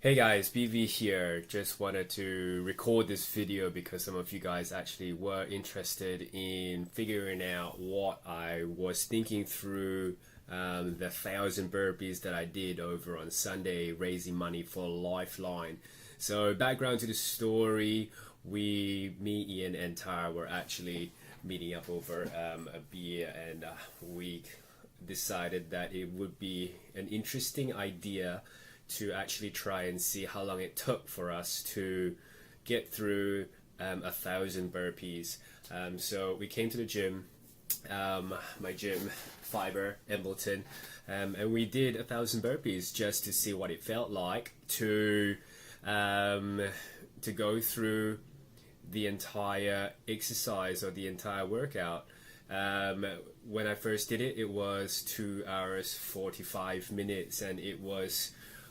Hey guys, BV here. Just wanted to record this video because some of you guys actually were interested in figuring out what I was thinking through the 1,000 burpees that I did over on Sunday, raising money for Lifeline. So, background to the story: me, Ian, and Tara were actually meeting up over a beer, and we decided that it would be an interesting idea to actually try and see how long it took for us to get through 1,000 burpees. So we came to the gym, my gym, Fiber, Embleton, and we did 1,000 burpees just to see what it felt like um, to go through the entire exercise or the entire workout. Um, when I first did it, it was 2 hours 45 minutes, and it was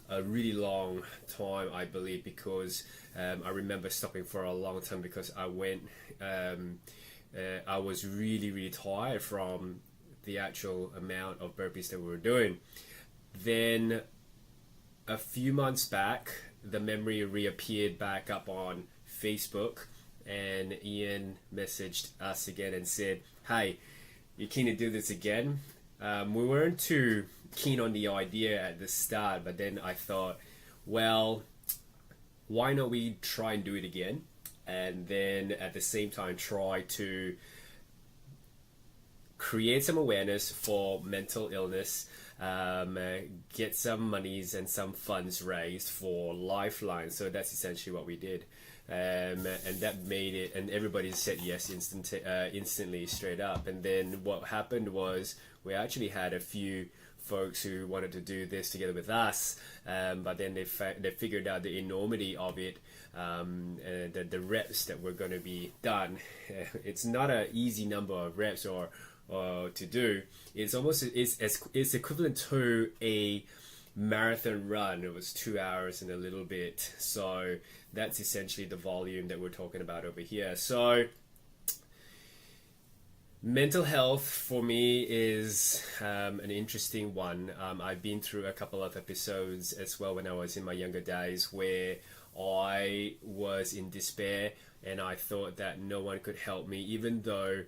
a really long time, I believe, because I remember stopping for a long time because I was really tired from the actual amount of burpees that we were doing. Then a few months back, the memory reappeared back up on Facebook, and Ian messaged us again and said, "Hey, you keen to do this again?" We weren't too keen on the idea at the start, but then I thought, well, why not we try and do it again? And then at the same time, try to create some awareness for mental illness, get some monies and some funds raised for Lifeline. So that's essentially what we did. And that made it, and everybody said yes instantly, straight up. And then what happened was we actually had a few folks who wanted to do this together with us, but then they figured out the enormity of it, the reps that were going to be done. It's not an easy number of reps or to do. It's equivalent to a marathon run. It was 2 hours and a little bit. So that's essentially the volume that we're talking about over here. So mental health for me is an interesting one. I've been through a couple of episodes as well when I was in my younger days where I was in despair and I thought that no one could help me, even though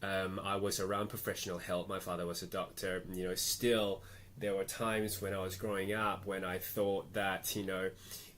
I was around professional help. My father was a doctor. Still there were times when I was growing up when I thought that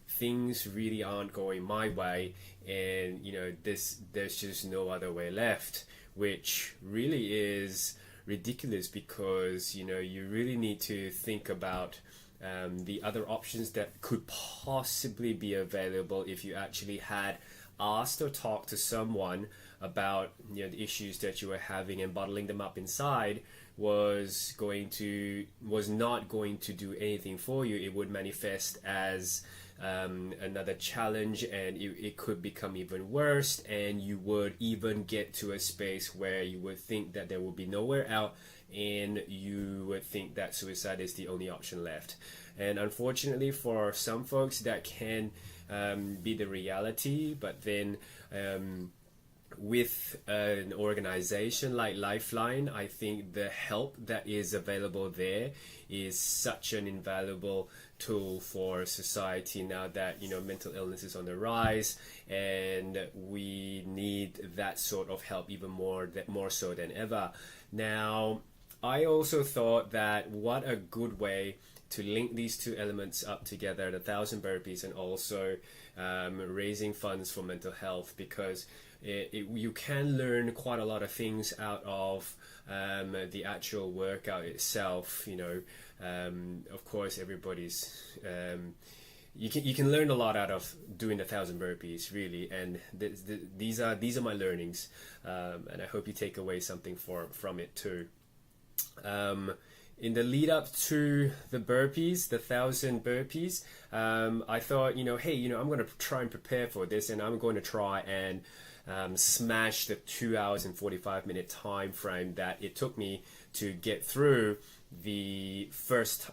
things really aren't going my way, and there's just no other way left, which really is ridiculous because you really need to think about the other options that could possibly be available if you actually had asked or talked to someone about the issues that you were having, and bottling them up inside was not going to do anything for you. It would manifest as another challenge, and it could become even worse, and you would even get to a space where you would think that there will be nowhere out, and you would think that suicide is the only option left. And unfortunately for some folks that can be the reality, but then with an organization like Lifeline, I think the help that is available there is such an invaluable tool for society now that mental illness is on the rise, and we need that sort of help even more so than ever. Now, I also thought that what a good way to link these two elements up together, the 1,000 burpees and also raising funds for mental health, because you can learn quite a lot of things out of the actual workout itself. Of course, everybody's you can learn a lot out of doing the 1,000 burpees, really, and these are my learnings, and I hope you take away something from it too. In the lead up to the burpees, the 1,000 burpees, I thought, hey, I'm going to try and prepare for this, and I'm going to try and smash the 2 hours and 45 minute time frame that it took me to get through the first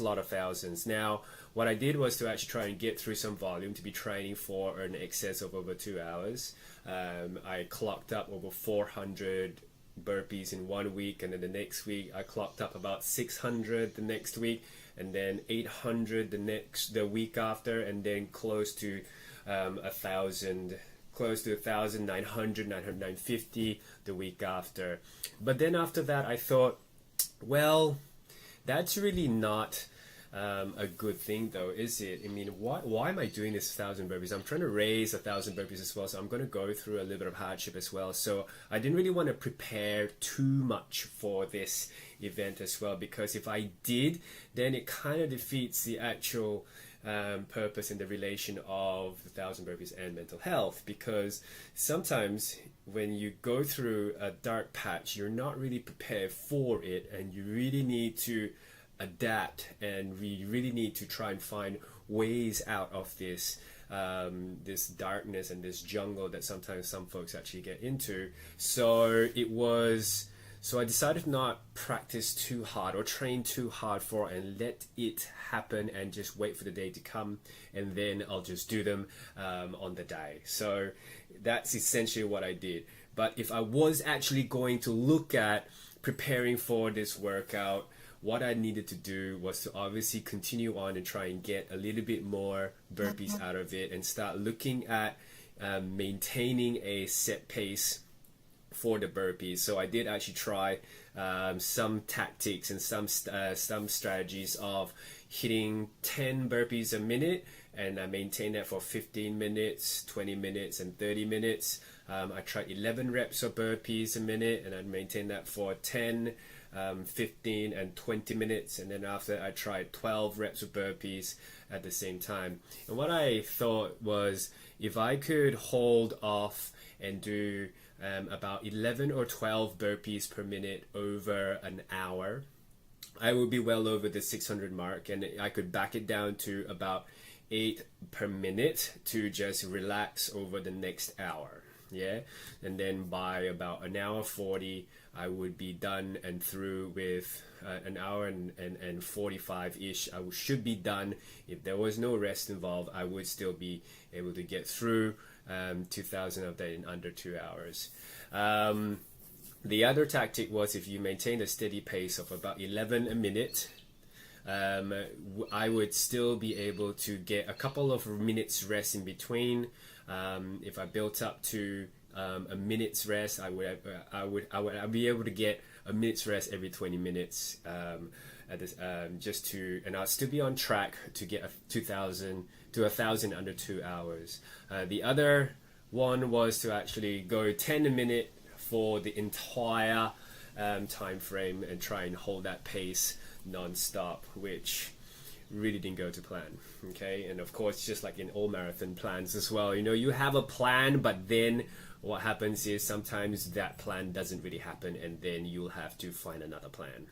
lot of thousands. Now, what I did was to actually try and get through some volume to be training for an excess of over 2 hours. I clocked up over 400 burpees in 1 week, and then the next week I clocked up about 600, the next week and then 800 the week after, and then close to 1,000, close to 1,900, 950 the week after. But then after that, I thought, well, that's really not a good thing, though, is it? I mean, why am I doing this 1,000 burpees? I'm trying to raise 1,000 burpees as well, so I'm going to go through a little bit of hardship as well. So I didn't really want to prepare too much for this event as well, because if I did, then it kind of defeats the actual purpose and the relation of the 1,000 burpees and mental health. Because sometimes when you go through a dark patch, you're not really prepared for it, and you really need to adapt, and we really need to try and find ways out of this this darkness and this jungle that sometimes some folks actually get into. So I decided not practice too hard or train too hard for it, and let it happen and just wait for the day to come, and then I'll just do them on the day. So that's essentially what I did. But if I was actually going to look at preparing for this workout, what I needed to do was to obviously continue on and try and get a little bit more burpees out of it, and start looking at maintaining a set pace for the burpees. So I did actually try some tactics and some strategies of hitting 10 burpees a minute, and I maintained that for 15 minutes, 20 minutes, and 30 minutes. I tried 11 reps of burpees a minute, and I maintained that for 10, 15 and 20 minutes, and then after I tried 12 reps of burpees at the same time. And what I thought was, if I could hold off and do about 11 or 12 burpees per minute over an hour, I would be well over the 600 mark, and I could back it down to about 8 per minute to just relax over the next hour. Yeah, and then by about an hour 40, I would be done and through with an hour and 45-ish. I should be done. If there was no rest involved, I would still be able to get through 2,000 of that in under 2 hours. The other tactic was, if you maintain a steady pace of about 11 a minute, I would still be able to get a couple of minutes rest in between. If I built up to a minute's rest, I would be able to get a minute's rest every 20 minutes at this, and I'll still be on track to get 2,000 to 1,000 under 2 hours. The other one was to actually go 10 a minute for the entire time frame and try and hold that pace non-stop, which really didn't go to plan. Okay, and of course, just like in all marathon plans as well, you have a plan, but then what happens is sometimes that plan doesn't really happen, and then you'll have to find another plan.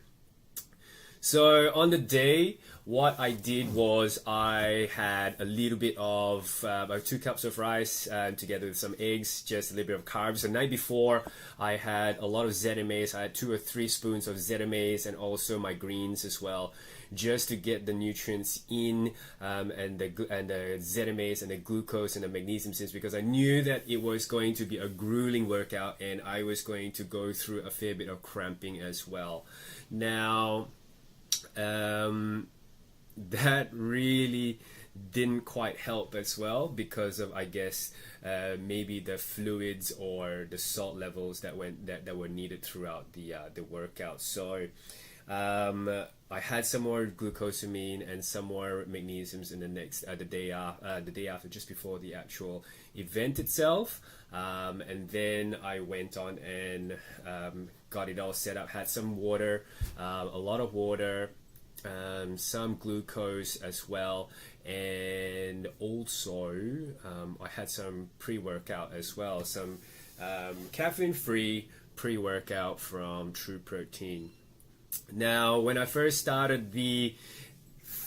So on the day, what I did was I had a little bit of about 2 cups of rice together with some eggs, just a little bit of carbs. The night before, I had a lot of ZMAs. I had 2 or 3 spoons of ZMAs, and also my greens as well, just to get the nutrients in, and the ZMAs and the glucose and the magnesium, because I knew that it was going to be a grueling workout, and I was going to go through a fair bit of cramping as well. Now, that really didn't quite help as well, because of, I guess, maybe the fluids or the salt levels that were needed throughout the workout. So I had some more glucosamine and some more magnesiums in the day after, just before the actual event itself, and then I went on and got it all set up. Had some water, a lot of water, some glucose as well, and also I had some pre-workout as well, some caffeine-free pre-workout from True Protein. Now, when I first started the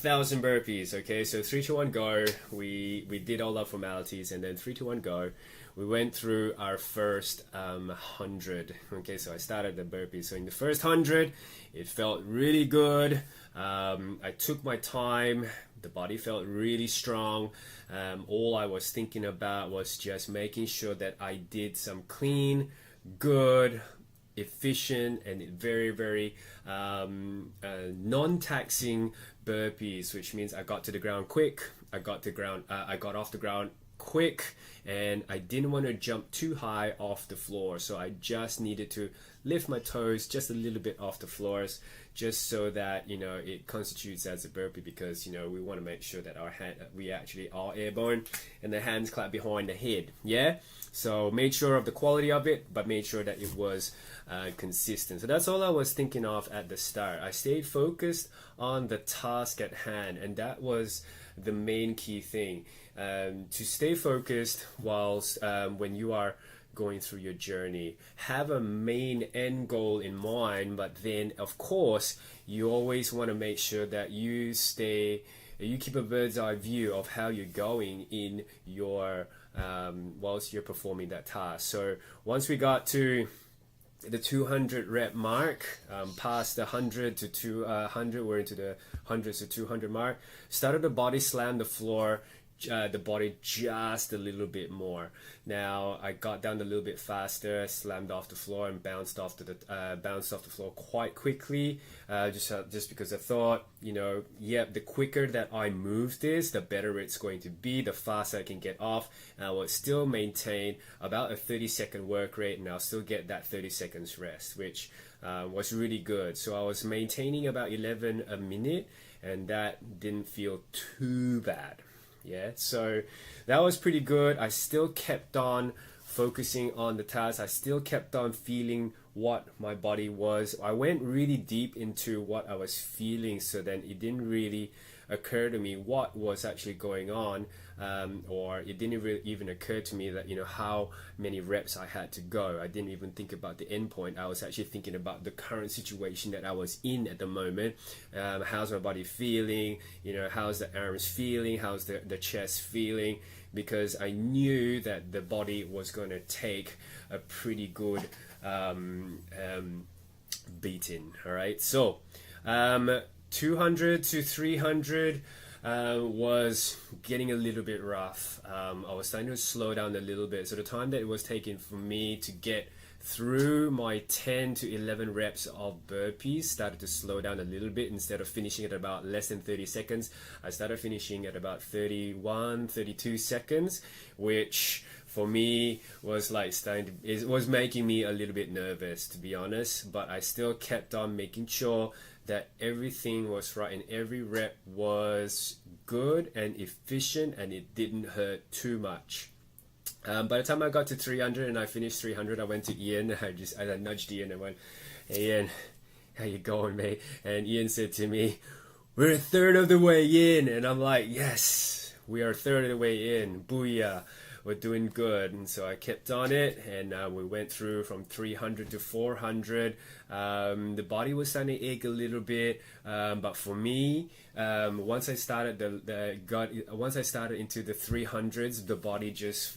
1,000 burpees, okay, so 3, 2, 1, go. We did all our formalities, and then 3, 2, 1, go. We went through our first 100. Okay, so I started the burpees. So in the first 100, it felt really good. I took my time. The body felt really strong. All I was thinking about was just making sure that I did some clean, good efficient and very non-taxing burpees, which means I got to the ground quick. I got off the ground quick, and I didn't want to jump too high off the floor, so I just needed to lift my toes just a little bit off the floors, just so that it constitutes as a burpee, because we want to make sure that we actually are airborne and the hands clap behind the head. So made sure of the quality of it, but made sure that it was consistent. So that's all I was thinking of at the start. I stayed focused on the task at hand, and that was the main key thing. To stay focused whilst when you are going through your journey, have a main end goal in mind, but then of course you always want to make sure that you keep a bird's eye view of how you're going in your whilst you're performing that task. So once we got to the 200 rep mark, past the 100 to 200, we're into the 100 to 200 mark, started the body slam the floor, the body just a little bit more. Now I got down a little bit faster, slammed off the floor, and bounced off the floor quite quickly, just because I thought, the quicker that I move this, the better it's going to be, the faster I can get off, and I will still maintain about a 30-second work rate, and I'll still get that 30 seconds rest, which was really good. So I was maintaining about 11 a minute, and that didn't feel too bad. So that was pretty good. I still kept on focusing on the task. I still kept on feeling what my body was. I went really deep into what I was feeling, so then it didn't really occur to me what was actually going on, or it didn't really even occur to me that how many reps I had to go. I didn't even think about the end point. I was actually thinking about the current situation that I was in at the moment. How's my body feeling? How's the arms feeling? How's the chest feeling? Because I knew that the body was going to take a pretty good beating. All right, so 200 to 300 was getting a little bit rough. I was starting to slow down a little bit. So the time that it was taking for me to get through my 10 to 11 reps of burpees started to slow down a little bit. Instead of finishing at about less than 30 seconds, I started finishing at about 31, 32 seconds, which for me was it was making me a little bit nervous, to be honest. But I still kept on making sure that everything was right and every rep was good and efficient and it didn't hurt too much. By the time I got to 300 and I finished 300, I went to Ian. I nudged Ian and went, "Hey Ian, how you going, mate?" And Ian said to me, "We're a third of the way in." And I'm like, "Yes, we are a third of the way in. Booyah. We're doing good." And so I kept on it, and we went through from 300 to 400. The body was starting to ache a little bit, but for me, once I started once I started into the 300s, the body just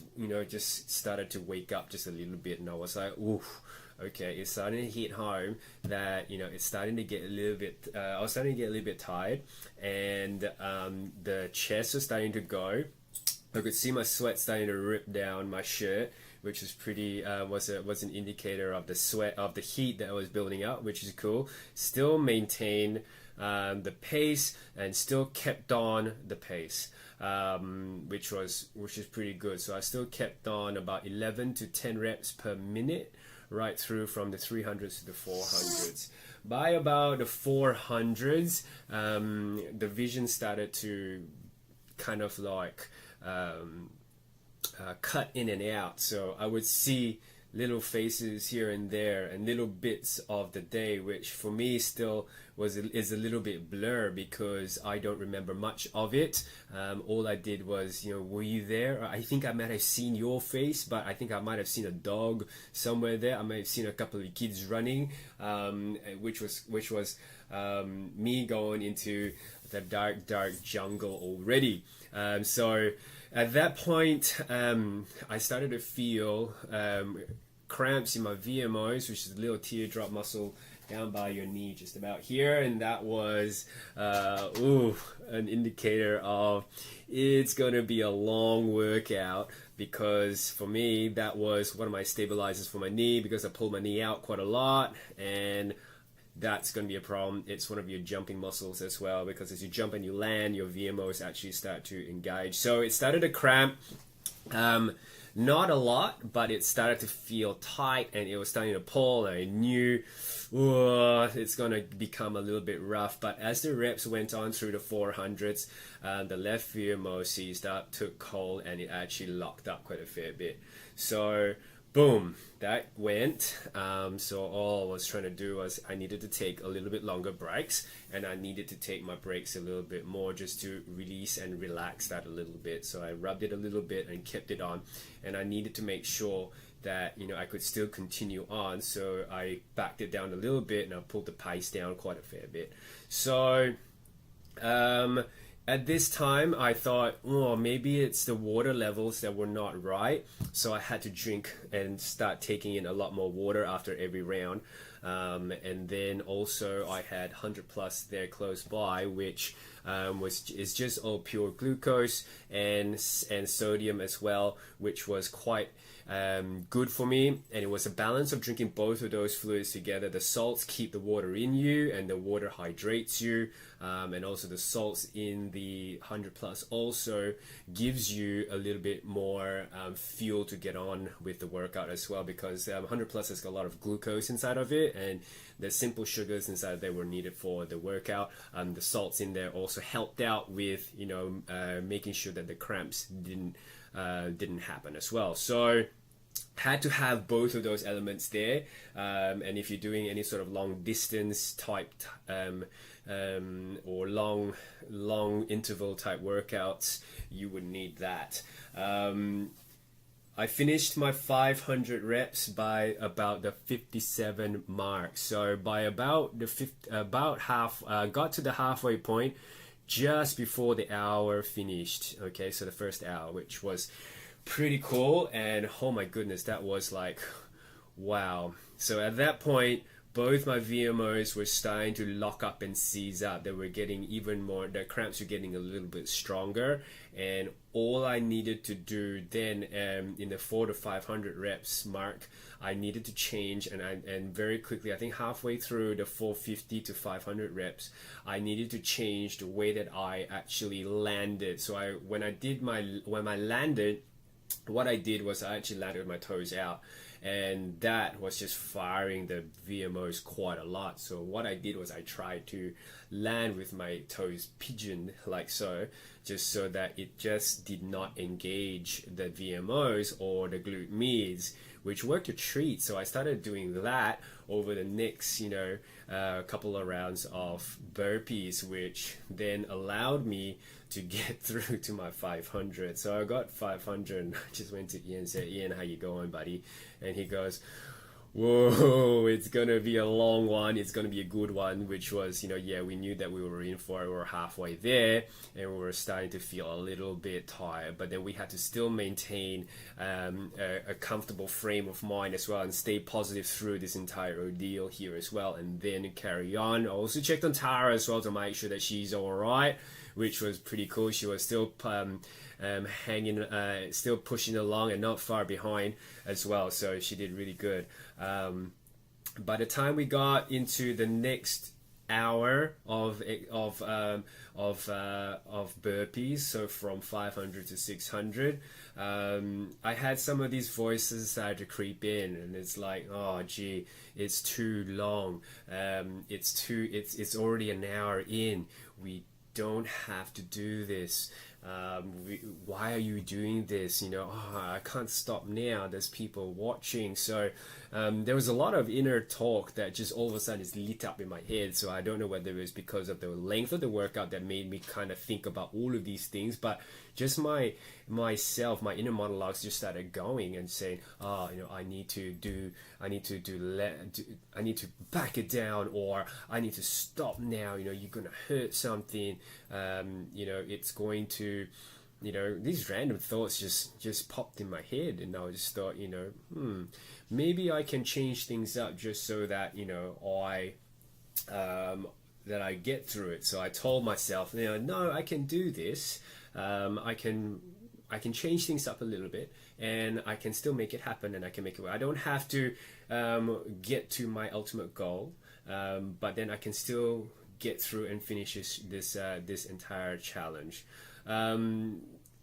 started to wake up just a little bit, and I was like, "Oof." Okay, it's starting to hit home that it's starting to get a little bit. I was starting to get a little bit tired, and the chest was starting to go. I could see my sweat starting to rip down my shirt, which is pretty was an indicator of the sweat, of the heat that was building up, which is cool. Still maintained the pace and still kept on the pace, which is pretty good. So I still kept on about 11 to 10 reps per minute, right through from the 300s to the 400s. By about the 400s, the vision started to kind of cut in and out. So I would see little faces here and there and little bits of the day, which for me still is a little bit blur because I don't remember much of it. All I did was, were you there? I think I might have seen your face, but I think I might have seen a dog somewhere there. I might have seen a couple of kids running, which was me going into the dark jungle already. So at that point, I started to feel cramps in my VMOs, which is the little teardrop muscle down by your knee, just about here, and that was an indicator of it's gonna be a long workout, because for me that was one of my stabilizers for my knee, because I pulled my knee out quite a lot, and that's going to be a problem. It's one of your jumping muscles as well, because as you jump and you land, your VMOs actually start to engage. So it started to cramp, not a lot, but it started to feel tight, and it was starting to pull, and I knew it's going to become a little bit rough. But as the reps went on through the 400s, the left VMO seized up, took hold, and it actually locked up quite a fair bit. So boom, that went. So all I was trying to do was I needed to take a little bit longer breaks, and I needed to take my breaks a little bit more, just to release and relax that a little bit. So I rubbed it a little bit and kept it on, and I needed to make sure that I could still continue on. So I backed it down a little bit, and I pulled the pace down quite a fair bit. So at this time, I thought, maybe it's the water levels that were not right. So I had to drink and start taking in a lot more water after every round. And then also I had 100 plus there close by, which is just all pure glucose and sodium as well, which was quite good for me. And it was a balance of drinking both of those fluids together. The salts keep the water in you, and the water hydrates you, and also the salts in the 100 plus also gives you a little bit more fuel to get on with the workout as well, because 100 plus has got a lot of glucose inside of it, and the simple sugars inside there were needed for the workout. The salts in there also helped out with making sure that the cramps didn't happen as well. So had to have both of those elements there, and if you're doing any sort of long distance type or long interval type workouts, you would need that. I finished my 500 reps by about the 57 mark. So by about got to the halfway point just before the hour finished. Okay, so the first hour, which was pretty cool, and oh my goodness, that was like, wow. So at that point, both my VMOs were starting to lock up and seize up. They were getting even more, the cramps were getting a little bit stronger, and all I needed to do then, in the 400 to 500 reps mark, I needed to change, and very quickly, I think halfway through the 450 to 500 reps, I needed to change the way that I actually landed. So when I landed, what I did was I actually landed with my toes out, and that was just firing the VMOs quite a lot. So what I did was I tried to land with my toes pigeon like so, just so that it just did not engage the VMOs or the glute medius, which worked a treat. So I started doing that over the next couple of rounds of burpees, which then allowed me to get through to my 500. So I got 500, and I just went to Ian and said, "Ian, how you going, buddy?" And he goes, "Whoa, it's gonna be a long one. It's gonna be a good one." Which was, we knew that we were in for it. We were halfway there, and we were starting to feel a little bit tired. But then we had to still maintain a comfortable frame of mind as well, and stay positive through this entire ordeal here as well, and then carry on. I also checked on Tara as well to make sure that she's all right, which was pretty cool. She was still hanging, still pushing along, and not far behind as well. So she did really good. By the time we got into the next hour of burpees, so from 500 to 600, I had some of these voices start to creep in, and it's like, oh gee, it's too long. It's already an hour in. We don't have to do this. Why are you doing this? I can't stop now. There's people watching. So there was a lot of inner talk that just all of a sudden is lit up in my head. So I don't know whether it was because of the length of the workout that made me kind of think about all of these things, but just my inner monologues just started going and saying, I need to back it down, or I need to stop now. You're gonna hurt something. It's going to these random thoughts just popped in my head, and I just thought, maybe I can change things up just so that that I get through it. So I told myself, no, I can do this. I can change things up a little bit, and I can still make it happen, and I can make it work. I don't have to get to my ultimate goal, but then I can still get through and finish this entire challenge.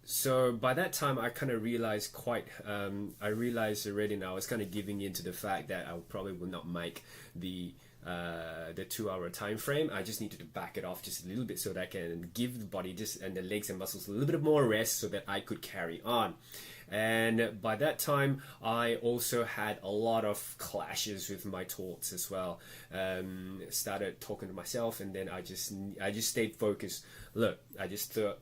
So by that time, I kind of realized I realized already, and I was kind of giving in to the fact that I probably would not make the 2-hour time frame. I just needed to back it off just a little bit so that I can give the body and the legs and muscles a little bit more rest so that I could carry on. And by that time, I also had a lot of clashes with my thoughts as well. Started talking to myself, and then I just stayed focused. Look, I just thought,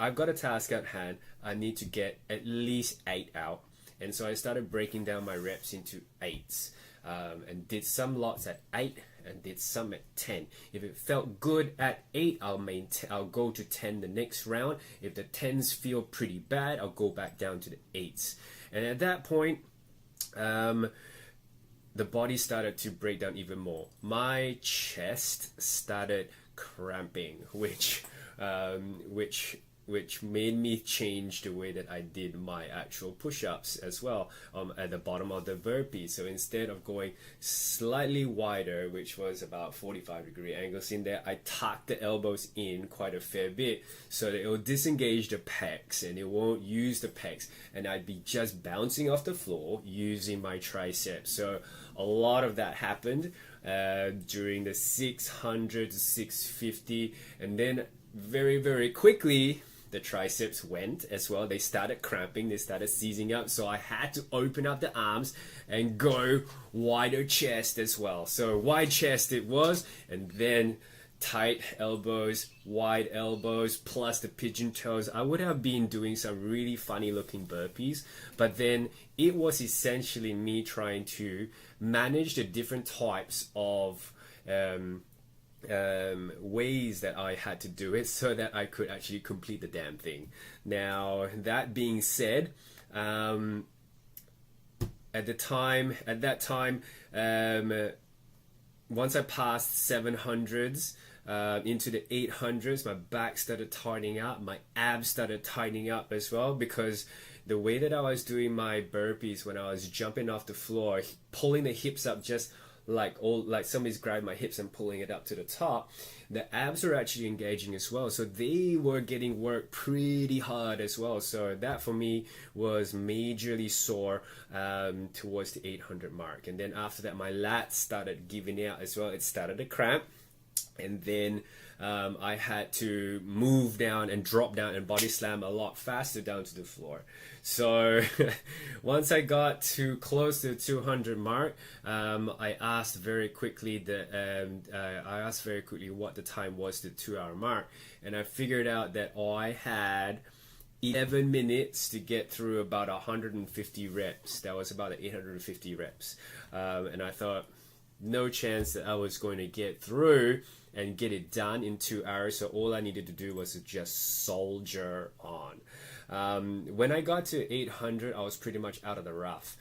I've got a task at hand. I need to get at least 8 out. And so I started breaking down my reps into 8s. And did some lots at 8 and did some at 10. If it felt good at 8, I'll go to 10 the next round. If the 10s feel pretty bad, I'll go back down to the 8s. And at that point, the body started to break down even more. My chest started cramping, which made me change the way that I did my actual push-ups as well, at the bottom of the burpee. So instead of going slightly wider, which was about 45-degree angles in there, I tucked the elbows in quite a fair bit so that it will disengage the pecs and it won't use the pecs, and I'd be just bouncing off the floor using my triceps. So a lot of that happened during the 600 to 650, and then very, very quickly the triceps went as well. They started cramping, they started seizing up, so I had to open up the arms and go wider chest as well. So wide chest it was, and then tight elbows, wide elbows, plus the pigeon toes. I would have been doing some really funny looking burpees, but then it was essentially me trying to manage the different types of ways that I had to do it so that I could actually complete the damn thing. Now, that being said, at that time, once I passed 700s into the 800s, my back started tightening up, my abs started tightening up as well, because the way that I was doing my burpees when I was jumping off the floor, pulling the hips up just like somebody's grabbed my hips and pulling it up to the top, the abs were actually engaging as well, so they were getting worked pretty hard as well. So that for me was majorly sore towards the 800 mark. And then after that, my lats started giving out as well. It started to cramp, and then I had to move down and drop down and body slam a lot faster down to the floor. So once I got to close to the 200 mark, I asked very quickly what the time was to the 2-hour mark, and I figured out that I had 11 minutes to get through about 150 reps. That was about 850 reps, and I thought, no chance that I was going to get through and get it done in 2 hours. So all I needed to do was to just soldier on. When I got to 800, I was pretty much out of the rough,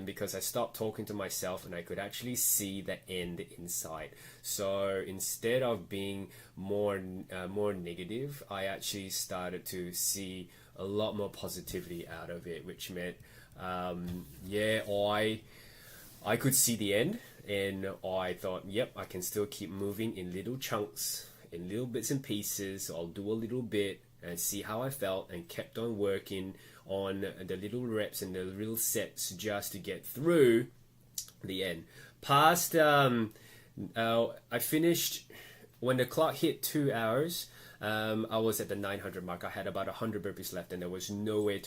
because I stopped talking to myself and I could actually see the end inside. So instead of being more negative, I actually started to see a lot more positivity out of it, which meant, I could see the end. And I thought, yep, I can still keep moving in little chunks, in little bits and pieces. So I'll do a little bit and see how I felt, and kept on working on the little reps and the little sets just to get through the end. I finished, when the clock hit 2 hours, I was at the 900 mark. I had about 100 burpees left, and there was no way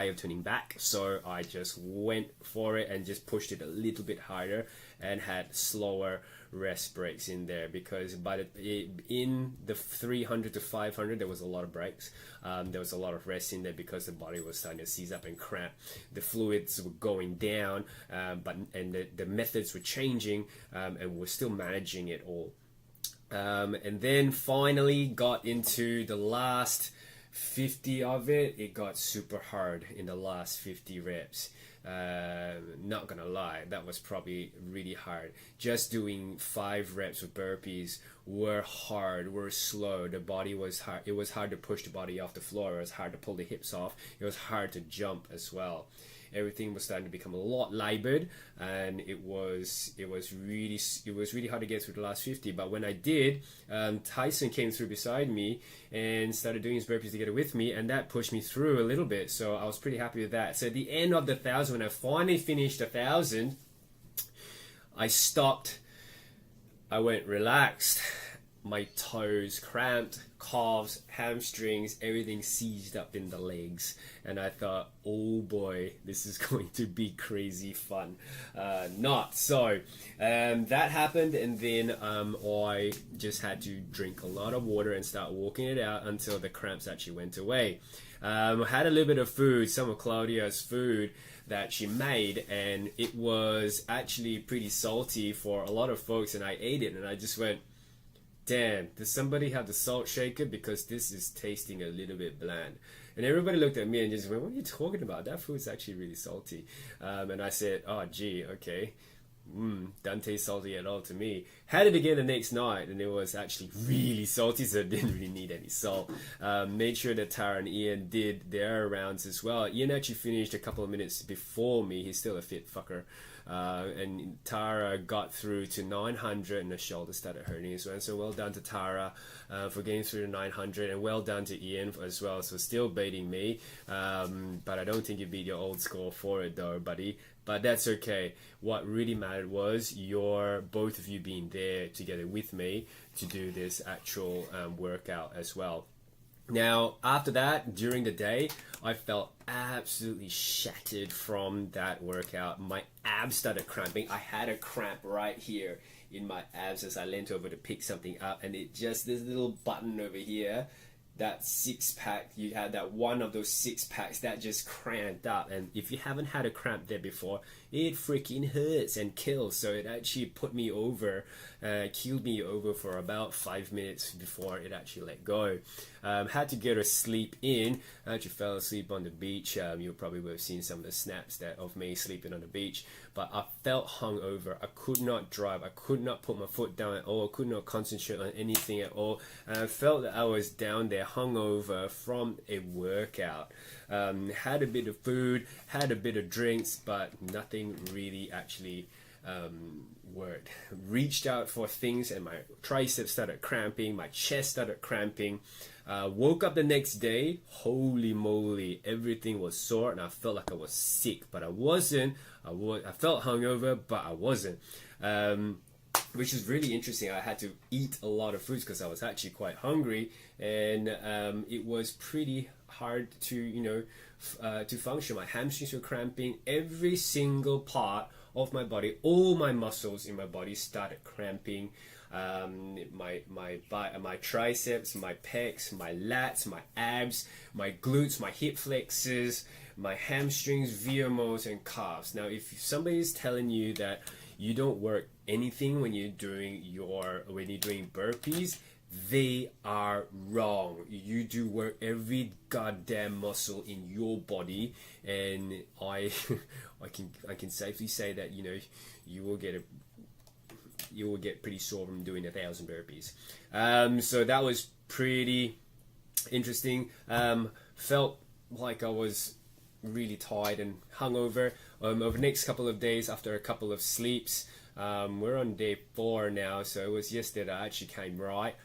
of turning back. So I just went for it and just pushed it a little bit harder, and had slower rest breaks in there, because in the 300 to 500 there was a lot of breaks. There was a lot of rest in there because the body was starting to seize up and cramp. The fluids were going down, but the methods were changing, and we're still managing it all. And then finally got into the last 50 of it, it got super hard in the last 50 reps. Not gonna lie, that was probably really hard. Just doing 5 reps of burpees were hard, were slow. The body was hard. It was hard to push the body off the floor. It was hard to pull the hips off. It was hard to jump as well. Everything was starting to become a lot labored, and it was really hard to get through the last 50. But when I did, Tyson came through beside me and started doing his burpees together with me, and that pushed me through a little bit. So I was pretty happy with that. So at the end of the 1,000, when I finally finished 1,000, I stopped. I went relaxed. My toes cramped, calves, hamstrings, everything seized up in the legs, and I thought, oh boy, this is going to be crazy fun. Not so. That happened, and then I just had to drink a lot of water and start walking it out until the cramps actually went away. I had a little bit of food, some of Claudia's food that she made, and it was actually pretty salty for a lot of folks, and I ate it, and I just went, damn, does somebody have the salt shaker? Because this is tasting a little bit bland. And everybody looked at me and just went, what are you talking about? That food's actually really salty. And I said, oh, gee, okay. Doesn't taste salty at all to me. Had it again the next night, and it was actually really salty, so it didn't really need any salt. Made sure that Tara and Ian did their rounds as well. Ian actually finished a couple of minutes before me. He's still a fit fucker. And Tara got through to 900 and the shoulder started hurting as well. So well done to Tara for getting through to 900, and well done to Ian as well. So still beating me, but I don't think you beat your old score for it though, buddy. But that's okay. What really mattered was both of you being there together with me to do this actual workout as well. Now, after that, during the day, I felt absolutely shattered from that workout. My abs started cramping. I had a cramp right here in my abs as I leant over to pick something up, and it just, this little button over here, that 6-pack, you had that one of those 6-packs that just cramped up. And if you haven't had a cramp there before, it freaking hurts and kills. So it actually put me over, killed me over for about 5 minutes before it actually let go. Had to get a sleep in. I actually fell asleep on the beach. You probably would have seen some of the snaps of me sleeping on the beach. But I felt hungover. I could not drive. I could not put my foot down at all. I could not concentrate on anything at all. And I felt that I was down there hungover from a workout. Had a bit of food, had a bit of drinks, but nothing really actually worked. Reached out for things and my triceps started cramping, my chest started cramping. Woke up the next day, holy moly, everything was sore and I felt like I was sick, but I wasn't. I felt hungover, but I wasn't. Which is really interesting. I had to eat a lot of foods because I was actually quite hungry, and it was pretty hard to to function. My hamstrings were cramping. Every single part of my body, all my muscles in my body started cramping. My triceps, my pecs, my lats, my abs, my glutes, my hip flexors, my hamstrings, VMOs, and calves. Now, if somebody's telling you that you don't work anything when you're doing burpees, they are wrong. You do work every goddamn muscle in your body, and I can safely say that you will get pretty sore from doing 1,000 burpees. So that was pretty interesting. Felt like I was really tired and hungover. Over the next couple of days, after a couple of sleeps, we're on day 4 now, so it was yesterday that I actually came right.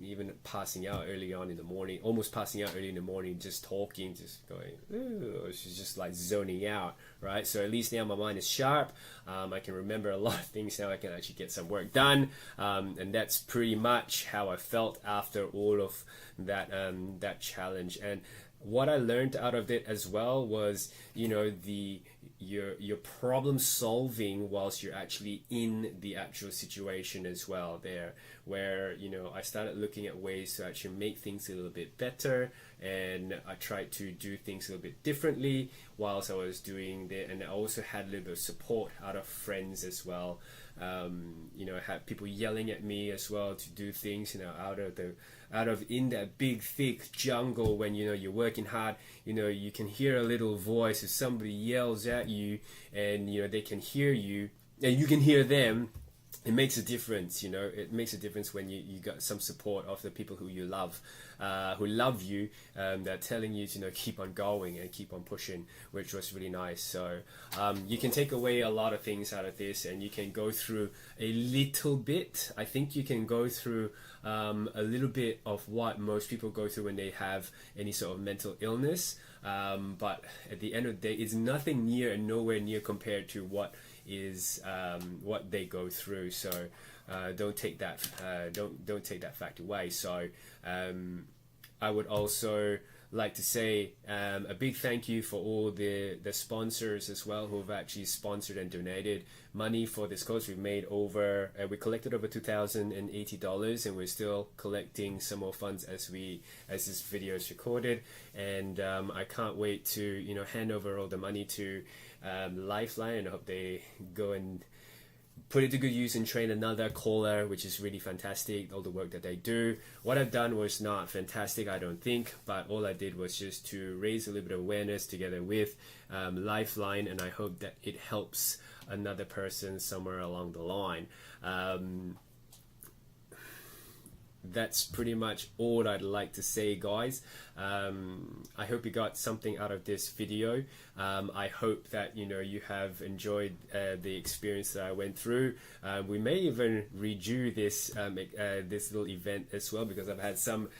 Even passing out early on in the morning, almost passing out early in the morning, just talking, just going, ooh, she's just like zoning out, right? So at least now my mind is sharp. I can remember a lot of things now. I can actually get some work done, and that's pretty much how I felt after all of that challenge. And what I learned out of it as well was, your problem solving whilst you're actually in the actual situation as well there, where I started looking at ways to actually make things a little bit better, and I tried to do things a little bit differently whilst I was doing that. And I also had a little bit of support out of friends as well, you know, have people yelling at me as well to do things, you know, out of in that big thick jungle. When, you know, you're working hard, you know, you can hear a little voice. If somebody yells at you and, you know, they can hear you and you can hear them, it makes a difference. You know, it makes a difference when you got some support of the people who you love, who love you, they're telling you to, you know, keep on going and keep on pushing, which was really nice. So you can take away a lot of things out of this, and you can go through a little bit. I think you can go through a little bit of what most people go through when they have any sort of mental illness, but at the end of the day, it's nothing near and nowhere near compared to what is what they go through. So don't take that don't take that fact away. So I would also like to say a big thank you for all the sponsors as well, who've actually sponsored and donated money for this course. We've made over we collected over $2,080, and we're still collecting some more funds as this video is recorded. And I can't wait to, you know, hand over all the money to Lifeline, and I hope they go and put it to good use and train another caller, which is really fantastic, all the work that they do. What I've done was not fantastic, I don't think, but all I did was just to raise a little bit of awareness together with Lifeline, and I hope that it helps another person somewhere along the line. That's pretty much all I'd like to say, guys. I hope you got something out of this video. I hope that, you know, you have enjoyed the experience that I went through. We may even redo this this little event as well, because I've had some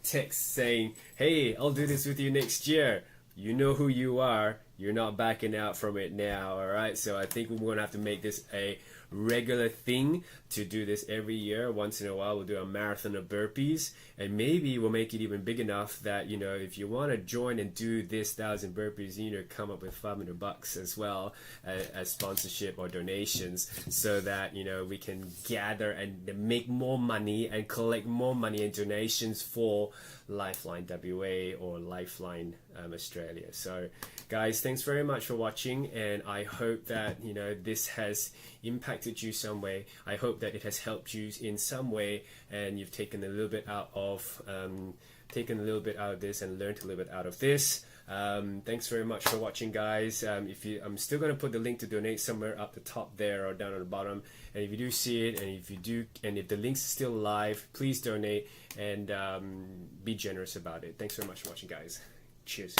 texts saying, hey, I'll do this with you next year. You know who you are. You're not backing out from it now, all right? So I think we're going to have to make this a regular thing to do this every year. Once in a while, we'll do a marathon of burpees, and maybe we'll make it even big enough that, you know, if you want to join and do this 1,000 burpees, you know, come up with $500 as well as sponsorship or donations, so that, you know, we can gather and make more money and collect more money and donations for Lifeline WA or Lifeline Australia. So guys, thanks very much for watching, and I hope that, you know, this has impacted you some way. I hope that it has helped you in some way, and you've taken a little bit out of this and learned a little bit out of this. Thanks very much for watching, guys. I'm still going to put the link to donate somewhere up the top there or down on the bottom, and if you do see it, and if the link's still live, please donate and be generous about it. Thanks very much for watching, guys. Cheers.